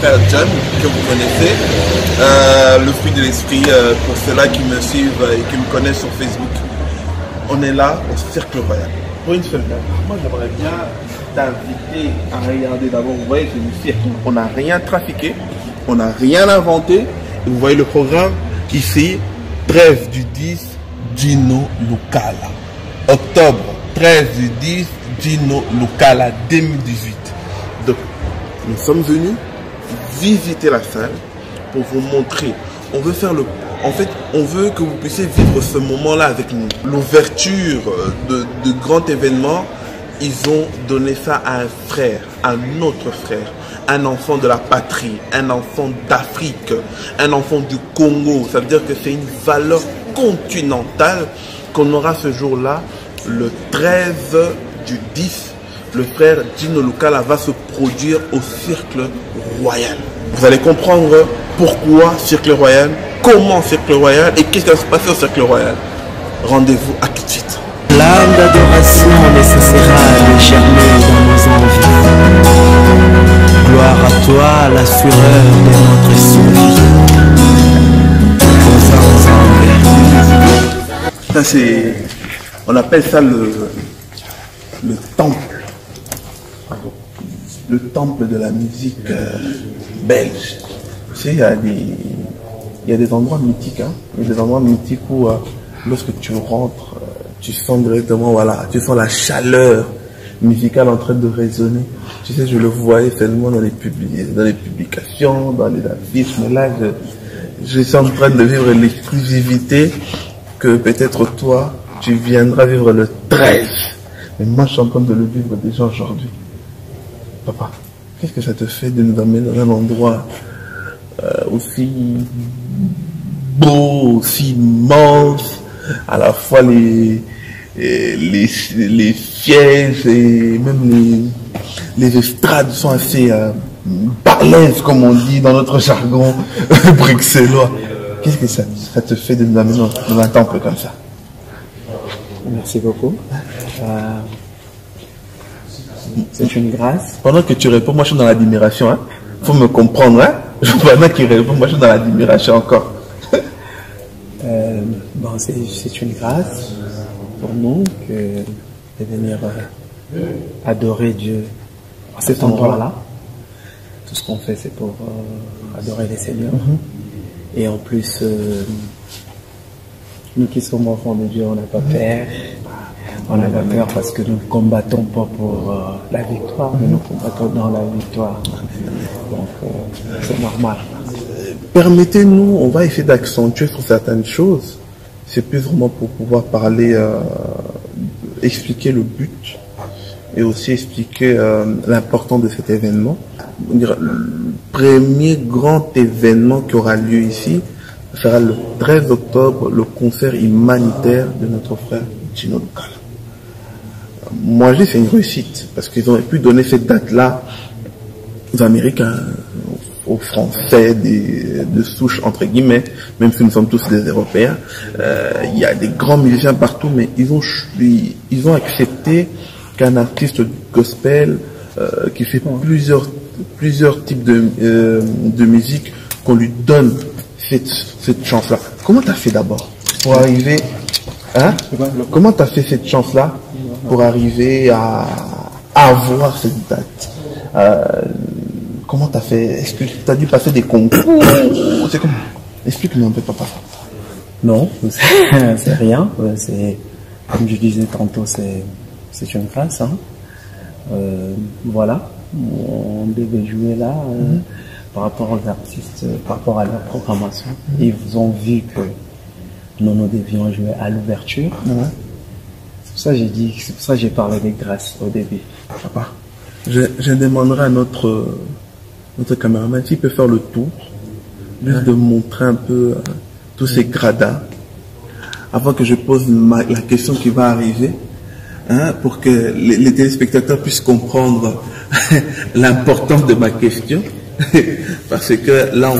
frère John, que vous connaissez, le fruit de l'esprit, pour ceux-là qui me suivent et qui me connaissent sur Facebook. On est là au Cercle Royal. Pour une seule date, moi j'aimerais bien t'inviter à regarder d'abord. Vous voyez, c'est une cirque. On n'a rien trafiqué, on n'a rien inventé. Et vous voyez le programme ici, 13 du 10, Gino Lucala. Octobre 13 du 10, Gino Lucala 2018. Donc, nous sommes venus visiter la salle pour vous montrer. On veut faire le... En fait, on veut que vous puissiez vivre ce moment-là avec nous. L'ouverture de grands événements, ils ont donné ça à un frère, à notre frère, un enfant de la patrie, un enfant d'Afrique, un enfant du Congo. Ça veut dire que c'est une valeur continentale qu'on aura ce jour-là, le 13 du 10. Le frère Gino Lucala va se produire au Cercle Royal. Vous allez comprendre pourquoi Cercle Royal, comment Cercle Royal et qu'est-ce qui va se passer au Cercle Royal. Rendez-vous à tout de suite. L'âme d'adoration ne cessera de germer dans nos envies. Gloire à toi, l'assureur de notre survie. Ça c'est, on appelle ça le temple. Le temple de la musique belge. Tu sais, il y a des endroits mythiques. Hein? Il y a des endroits mythiques où lorsque tu rentres, tu sens directement, voilà, tu sens la chaleur musicale en train de résonner. Tu sais, je le voyais seulement dans les publications, dans les affiches, mais là, je suis en train de vivre l'exclusivité que peut-être toi, tu viendras vivre le 13. Mais moi, je suis en train de le vivre déjà aujourd'hui. Papa, qu'est-ce que ça te fait de nous amener dans un endroit aussi beau, aussi immense, à la fois les sièges et même les estrades sont assez balèzes, comme on dit dans notre jargon bruxellois. Qu'est-ce que ça te fait de nous amener dans un temple comme ça? Merci beaucoup. C'est une grâce. Pendant que tu réponds, moi je suis dans l'admiration. Hein. Faut me comprendre. Hein. Pendant qu'il répond, moi je suis dans l'admiration encore. Bon, c'est une grâce pour nous de venir adorer Dieu à cet endroit-là. Tout ce qu'on fait, c'est pour adorer les seigneurs. Et en plus, nous qui sommes enfants de Dieu, on n'a pas peur. On n'a pas peur parce que nous ne combattons pas pour la victoire, mais nous combattons dans la victoire. Donc, c'est normal. Permettez-nous, on va essayer d'accentuer sur certaines choses. C'est plus vraiment pour pouvoir parler, expliquer le but et aussi expliquer l'importance de cet événement. Le premier grand événement qui aura lieu ici sera le 13 octobre, le concert humanitaire de notre frère Gino Lucala. Moi, je dis c'est une réussite parce qu'ils ont pu donner cette date-là aux Américains, aux Français de souche entre guillemets, même si nous sommes tous des Européens. Il y a des grands musiciens partout, mais ils ont accepté qu'un artiste gospel qui fait plusieurs types de musique, qu'on lui donne cette chance-là. Comment tu as fait d'abord pour arriver, hein? Comment tu as fait cette chance-là pour arriver à avoir cette date? Comment tu as fait? Est-ce que tu as dû passer des concours? C'est comment? Explique-nous un peu, papa. Non, c'est rien. C'est, comme je disais tantôt, c'est une grâce. Hein. Voilà, on devait jouer là par rapport aux artistes, par rapport à leur programmation. Ils ont vu que nous devions jouer à l'ouverture. C'est pour ça que j'ai dit, c'est pour ça que j'ai parlé des grâces au début. Papa, je demanderai à notre caméraman s'il peut faire le tour, juste de montrer un peu tous ces gradins, avant que je pose la question qui va arriver, hein, pour que les téléspectateurs puissent comprendre l'importance de ma question. Parce que là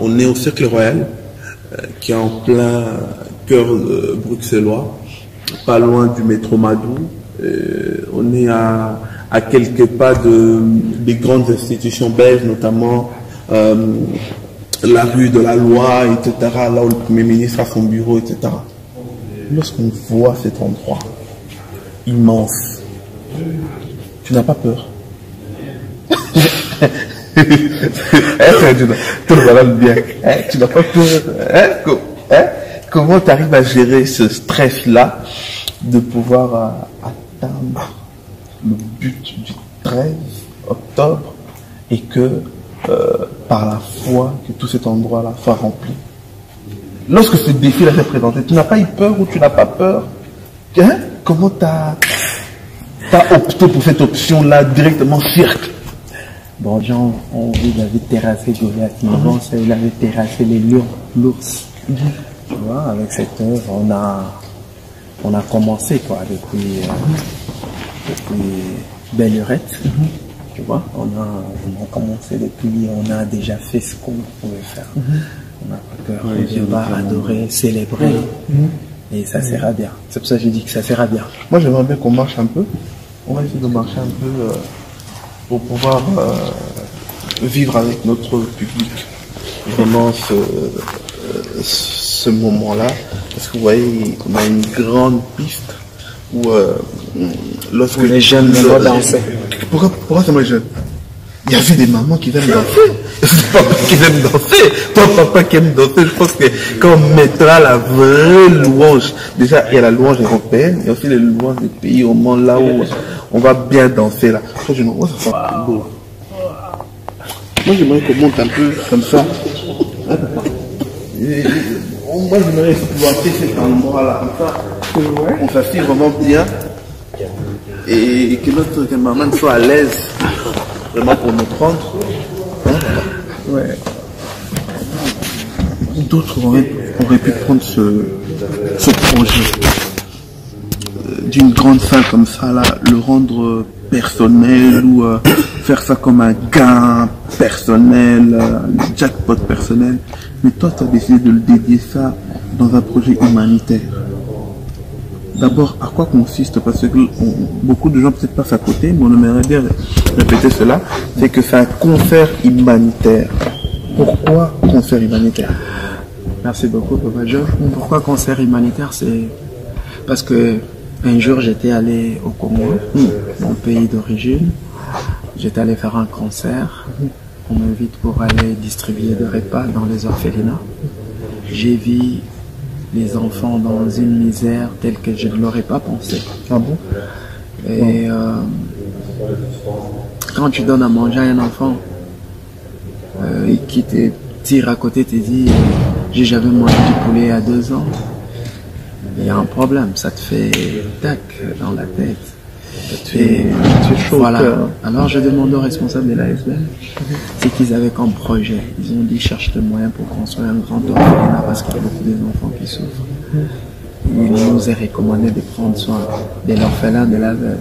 on est au Cercle Royal, qui est en plein cœur bruxellois, pas loin du métro Madou. On est à quelques pas des grandes institutions belges, notamment la rue de la Loi, etc., là où le Premier ministre a son bureau, etc. Lorsqu'on voit cet endroit immense, tu n'as pas peur. Tu n'as pas peur. Comment tu arrives à gérer ce stress-là de pouvoir atteindre le but du 13 octobre et que par la foi que tout cet endroit-là soit rempli. Lorsque ce défi-là s'est présenté, tu n'as pas eu peur ou tu n'as pas peur? Hein? Comment tu as opté pour cette option-là directement cirque? Bon, Jean, il avait terrassé Goliath, il avait terrassé l'ours. Tu vois, avec cette œuvre, on a commencé quoi, depuis Belle Lurette. Tu vois, on a commencé depuis, on a déjà fait ce qu'on pouvait faire. On n'a pas peur, on va adorer, célébrer, et ça sera bien. C'est pour ça que j'ai dit que ça sera bien. Moi, j'aimerais bien qu'on marche un peu. On va essayer de marcher un peu pour pouvoir vivre avec notre public vraiment ce moment-là. Parce que vous voyez, on a une grande piste où lorsque les jeunes vont danser. Pourquoi c'est moi les jeunes? Il y avait des mamans qui viennent danser. Papa qui aime danser. Toi, papa qui aime danser, je pense que quand on mettra la vraie louange, déjà il y a la louange européenne, il y a aussi les louanges des pays au monde là où on va bien danser là. Moi, ça sera beau. Moi, j'aimerais qu'on monte un peu comme ça. Moi, j'aimerais pouvoir faire cet endroit là, comme ça. On s'assied vraiment bien. Et que notre maman soit à l'aise vraiment pour nous prendre. Ouais. D'autres auraient pu prendre ce projet d'une grande salle comme ça, là, le rendre personnel ou faire ça comme un gain personnel, un jackpot personnel. Mais toi, tu as décidé de le dédier ça dans un projet humanitaire. D'abord, à quoi consiste? Parce que beaucoup de gens peut-être passent à côté, mais on aimerait bien répéter cela. C'est que c'est un concert humanitaire. Pourquoi concert humanitaire? Merci beaucoup, Papa Joe. Pourquoi concert humanitaire? C'est parce que un jour j'étais allé au Congo, mon pays d'origine. J'étais allé faire un concert. On m'invite pour aller distribuer des repas dans les orphelinats. J'ai vu les enfants dans une misère telle que je ne l'aurais pas pensé. Ah bon? Et quand tu donnes à manger à un enfant et qui te tire à côté, te dit j'ai jamais mangé du poulet à 2 ans, il y a un problème, ça te fait tac dans la tête. Et voilà. Alors je demande aux responsables de l'ASBL ce qu'ils avaient comme projet. Ils ont dit cherche des moyens pour construire un grand orphelinat parce qu'il y a beaucoup d'enfants qui souffrent. Il nous est recommandé de prendre soin de l'orphelin, de la veuve.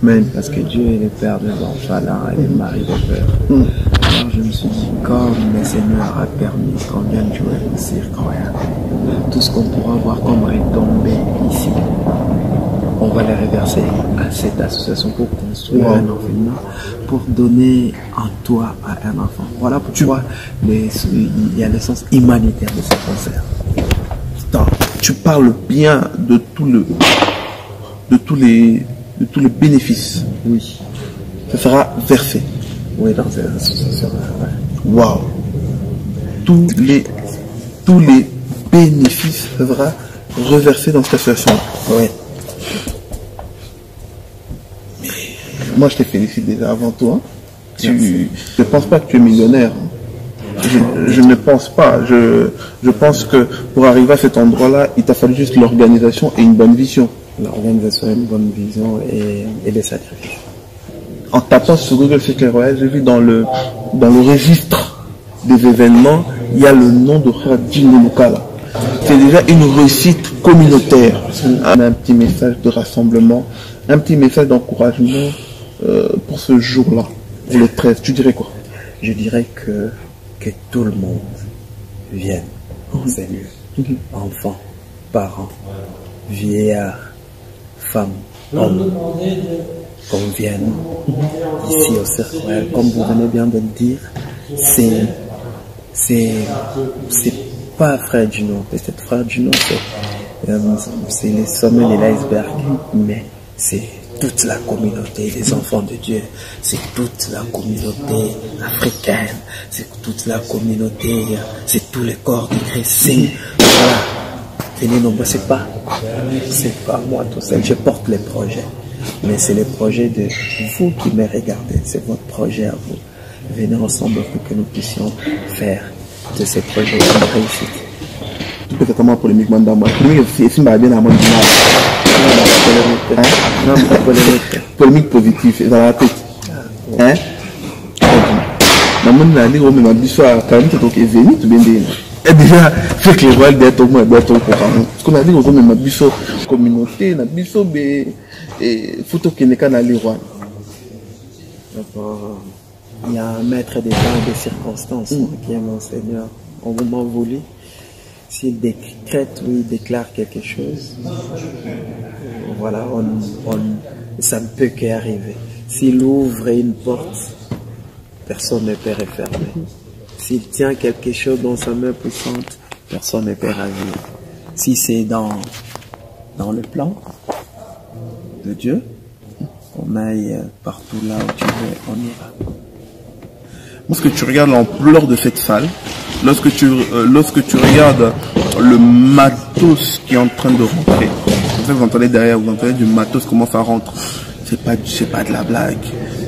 Même parce que Dieu est le père des orphelins et le mari des veuves. Alors je me suis dit, comme le Seigneur a permis qu'on vienne jouer au cirque royal, tout ce qu'on pourra voir comme retombé ici, on va les reverser à cette association pour construire un orphelinat, pour donner un toit à un enfant. Voilà pourquoi il y a l'essence humanitaire de ce concert. Tu parles bien de tous les bénéfices. Oui. Ça sera versé. Oui, dans cette association. Waouh. Tous les bénéfices sera reversé dans cette association. Oui. Moi, je te félicite déjà avant toi. Je ne pense pas que tu es millionnaire. Je ne pense pas. Je pense que pour arriver à cet endroit-là, il t'a fallu juste l'organisation et une bonne vision. L'organisation, une bonne vision et des sacrifices. En tapant sur Google Cirque Royal, j'ai vu dans le registre des événements, il y a le nom de Frère Djingo Lukala. C'est déjà une réussite communautaire. Un petit message de rassemblement, un petit message d'encouragement pour ce jour-là, pour le 13. Tu dirais quoi? Je dirais que tout le monde vienne au Seigneur. Enfants, parents, vieillards, femmes, hommes, qu'on vienne ici au Cirque Royal. Comme vous venez bien de le dire, c'est c'est pas Frère Juno. Peut-être Frère Juno, c'est les sommets de l'iceberg, mais c'est toute la communauté des enfants de Dieu, c'est toute la communauté africaine, c'est toute la communauté, c'est tous les corps de Christ. Voilà. Venez nombreux, c'est pas moi tout seul, je porte les projets, mais c'est les projets de vous qui me regardez, c'est votre projet à vous. Venez ensemble pour que nous puissions faire de ces projets une réussite. Peut-être comment polémiquement dans moi. C'est bien à mon polémique positive, dans la tête. Hein? Maman n'a dit, oh, mais ma bichette, quand même, c'est donc événement, tout bien dit. Et déjà, fait que les voix d'être au moins, d'être au courant. Parce qu'on a dit, oh, mais ma bichette, communauté, ma bichette, et photo qui n'est qu'à aller voir. D'accord. Il y a un maître des temps et des circonstances qui est mon Seigneur. Au moment voulu, s'il décrète ou il déclare quelque chose, voilà, ça ne peut qu'arriver. S'il ouvre une porte, personne ne peut refermer. S'il tient quelque chose dans sa main puissante, personne ne peut ravir. Si c'est dans le plan de Dieu, on aille partout là où tu veux, on ira. Lorsque tu regardes l'ampleur de cette salle, lorsque tu regardes le matos qui est en train de rentrer, c'est ça que vous entendez derrière, vous entendez du matos comment ça rentre, c'est pas de la blague.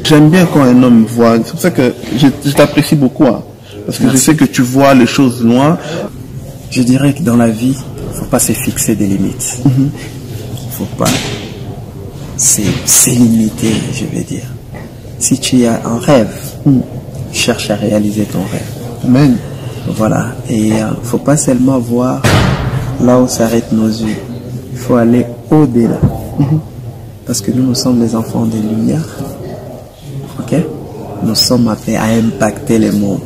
J'aime bien quand un homme voit, c'est pour ça que je t'apprécie beaucoup, hein, parce que Merci. Je sais que tu vois les choses loin. Je dirais que dans la vie, il faut pas se fixer des limites. Faut pas s'limiter, je vais dire. Si tu as un rêve, cherche à réaliser ton rêve. Amen. Voilà. Et faut pas seulement voir là où s'arrêtent nos yeux. Il faut aller au-delà. Parce que nous sommes les enfants des lumières. Ok? Nous sommes appelés à impacter les mondes.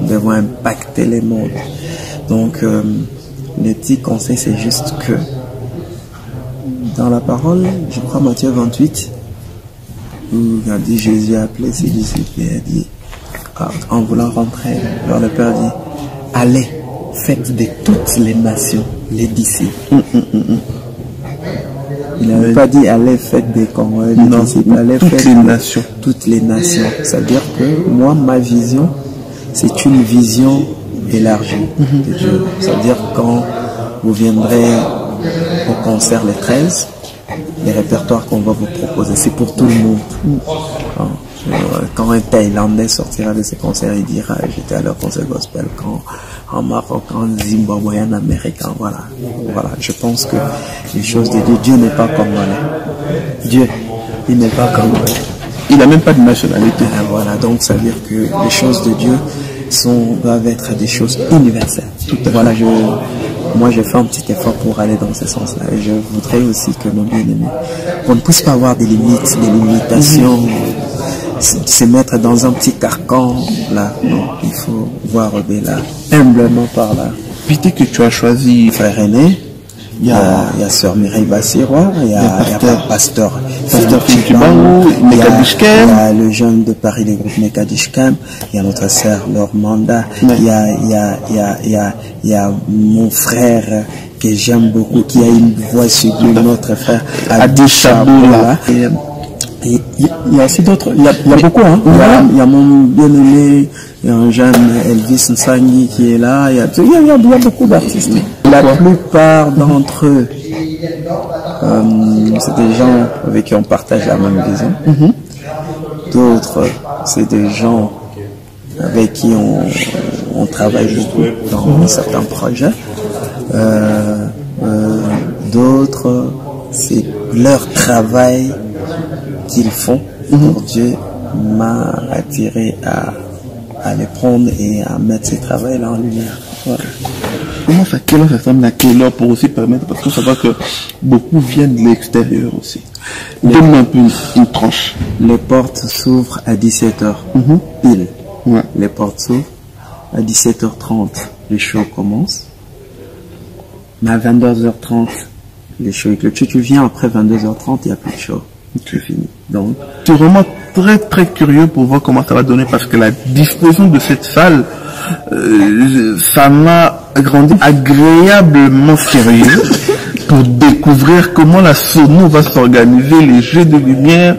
Nous devons impacter les mondes. Donc, le petit conseil, c'est juste que dans la parole, je crois Matthieu 28, où il a dit, Jésus a appelé ses disciples et a dit, en voulant rentrer, alors le Père dit, allez, faites de toutes les nations les disciples. Il n'avait pas dit, allez, faites des disciples, allez, toutes les nations. Toutes les nations. C'est-à-dire que moi, ma vision, c'est une vision élargie de Dieu. C'est-à-dire quand vous viendrez au concert les 13, les répertoires qu'on va vous proposer, c'est pour tout le monde. Quand un Thaïlandais sortira de ses concerts, il dira j'étais à leur concert gospel. Quand en Maroc, en Zimbabwe, en Amérique, voilà. Je pense que les choses de Dieu, Dieu n'est pas comme nous. Dieu, il n'est pas comme nous. Il n'a même pas de nationalité. Voilà, donc ça veut dire que les choses de Dieu doivent être des choses universelles. Voilà, moi j'ai fait un petit effort pour aller dans ce sens-là. Et je voudrais aussi que nos bien-aimés, qu'on ne puisse pas avoir des limites, des limitations, se mettre dans un petit carcan, là. Non, il faut voir au-delà, humblement par là. Puis que tu as choisi Frère René, il y a Sœur Mireille Bassirois, il y a Pasteur Philippe Bangou, il y a le jeune de Paris, le groupe Mekadishkem, il y a notre sœur Laure Manda, il y a mon frère que j'aime beaucoup, qui a une voix sublime, notre frère Adi Chaboula. Il y a aussi d'autres, il y a beaucoup, hein. Il y a mon bien-aimé, il y a un jeune Elvis Nsangi qui est là, il y a beaucoup d'artistes. La plupart d'entre eux, c'est des gens avec qui on partage la même vision. D'autres, c'est des gens avec qui on travaille beaucoup dans certains projets. D'autres, c'est leur travail qu'ils font pour Dieu m'a attiré à les prendre et à mettre ces travails-là en lumière. Voilà. Comment ça, quelle heure ça semble à quelle heure pour aussi permettre, parce qu'on sait que beaucoup viennent de l'extérieur aussi. Donne-moi un peu une tranche. Les portes s'ouvrent à 17h pile. Ouais. Les portes s'ouvrent à 17h30. Les shows commencent. Mais à 22h30, les shows éclatent. Tu viens après 22h30, il n'y a plus de show. Tu finis. Donc, tu es vraiment très très curieux pour voir comment ça va donner parce que la disposition de cette salle, ça m'a rendu agréablement sérieux pour découvrir comment la sono va s'organiser, les jeux de lumière.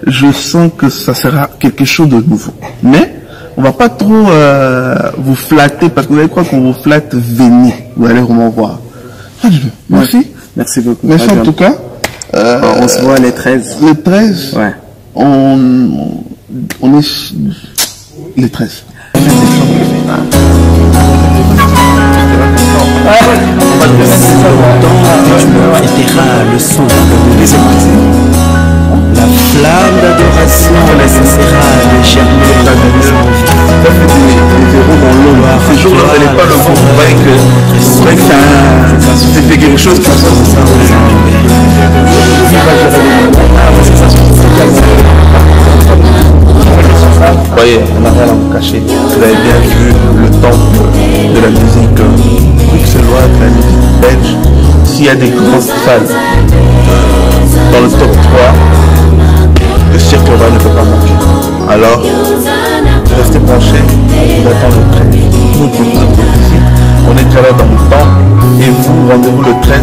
Je sens que ça sera quelque chose de nouveau. Mais on va pas trop vous flatter parce que vous allez croire qu'on vous flatte, venez. Vous allez vraiment voir. Merci. Ouais. Merci beaucoup. Merci en tout cas. On se voit les 13. Les 13. Ouais. On est les 13. Tu éteiras le son de la flamme d'adoration laissera les germer dans nos envies. Ces jours-là, vous n'allez pas le voir, vous voyez que ça fait quelque chose comme ça. Vous voyez, on n'a rien à vous cacher. Vous avez bien vu le temple de la musique bruxelloise, de la musique belge. S'il y a des grandes salles dans le top 3, le Cirque Royal ne peut pas manquer. Alors, restez branchés, vous attend le 13. Nous, pour notre visite, on est déjà là dans le temps et vous, rendez-vous le 13.